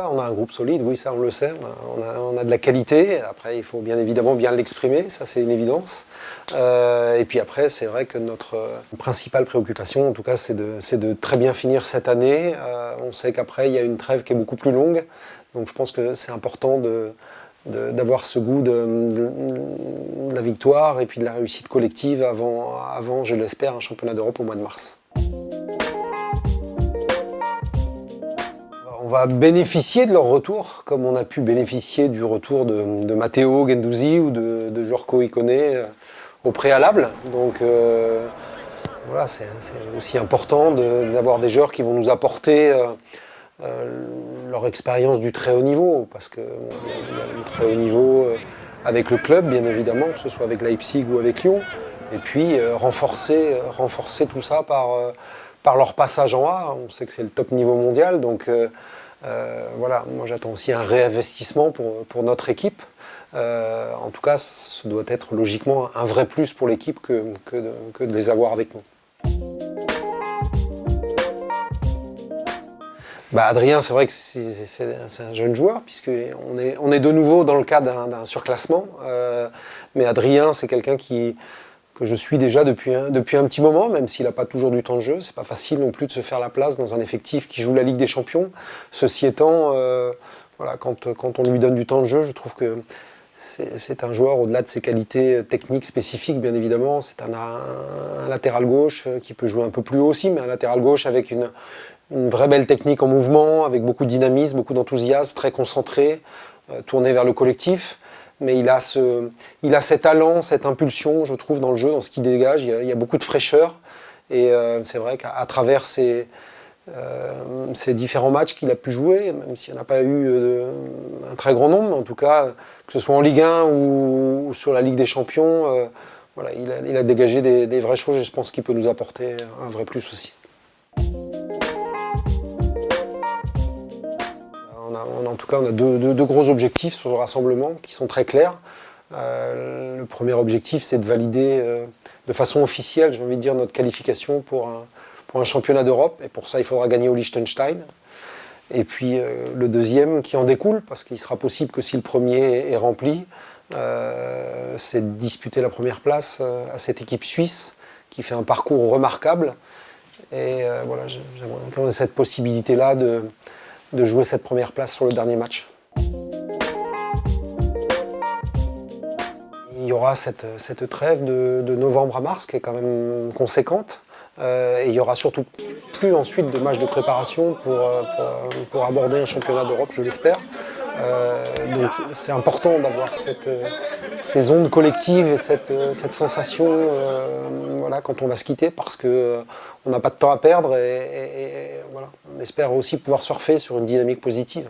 On a un groupe solide, oui, ça on le sait, on a de la qualité, après il faut bien évidemment bien l'exprimer, ça c'est une évidence. Et puis après c'est vrai que notre principale préoccupation en tout cas c'est de très bien finir cette année. On sait qu'après il y a une trêve qui est beaucoup plus longue, donc je pense que c'est important d'avoir ce goût de la victoire et puis de la réussite collective avant je l'espère, un championnat d'Europe au mois de mars. On va bénéficier de leur retour, comme on a pu bénéficier du retour de Matteo Guendouzi ou de Jorko Ikoné au préalable. Donc voilà, c'est aussi important d'avoir des joueurs qui vont nous apporter leur expérience du très haut niveau, parce qu'il y a le très haut niveau avec le club, bien évidemment, que ce soit avec Leipzig ou avec Lyon, et puis renforcer tout ça par leur passage en A. On sait que c'est le top niveau mondial, donc voilà, moi j'attends aussi un réinvestissement pour notre équipe. En tout cas, ce doit être logiquement un vrai plus pour l'équipe que de les avoir avec nous. Adrien, c'est vrai que c'est un jeune joueur, puisqu'on est de nouveau dans le cas d'un surclassement. Mais Adrien, c'est quelqu'un que je suis déjà depuis un petit moment, même s'il n'a pas toujours du temps de jeu. C'est pas facile non plus de se faire la place dans un effectif qui joue la Ligue des Champions. Ceci étant, voilà, quand on lui donne du temps de jeu, je trouve que c'est un joueur, au-delà de ses qualités techniques spécifiques, bien évidemment, c'est un latéral gauche qui peut jouer un peu plus haut aussi, mais un latéral gauche avec une vraie belle technique en mouvement, avec beaucoup de dynamisme, beaucoup d'enthousiasme, très concentré, tourné vers le collectif. Mais il a cet talent, cette impulsion, je trouve, dans le jeu, dans ce qu'il dégage. Il y a beaucoup de fraîcheur. Et c'est vrai qu'à travers ces différents matchs qu'il a pu jouer, même s'il n'y en a pas eu un très grand nombre, mais en tout cas, que ce soit en Ligue 1 ou sur la Ligue des Champions, voilà, il a dégagé des vraies choses et je pense qu'il peut nous apporter un vrai plus aussi. En tout cas, on a deux gros objectifs sur le rassemblement qui sont très clairs. Le premier objectif, c'est de valider de façon officielle, j'ai envie de dire, notre qualification pour un championnat d'Europe. Et pour ça, il faudra gagner au Liechtenstein. Et puis le deuxième qui en découle, parce qu'il sera possible que si le premier est rempli, c'est de disputer la première place à cette équipe suisse qui fait un parcours remarquable. Et voilà, j'aimerais cette possibilité-là de jouer cette première place sur le dernier match. Il y aura cette trêve de novembre à mars qui est quand même conséquente. Et il y aura surtout plus ensuite de matchs de préparation pour aborder un championnat d'Europe, je l'espère. Donc c'est important d'avoir ces ondes collectives et cette sensation voilà, quand on va se quitter, parce qu'on n'a pas de temps à perdre et voilà, on espère aussi pouvoir surfer sur une dynamique positive.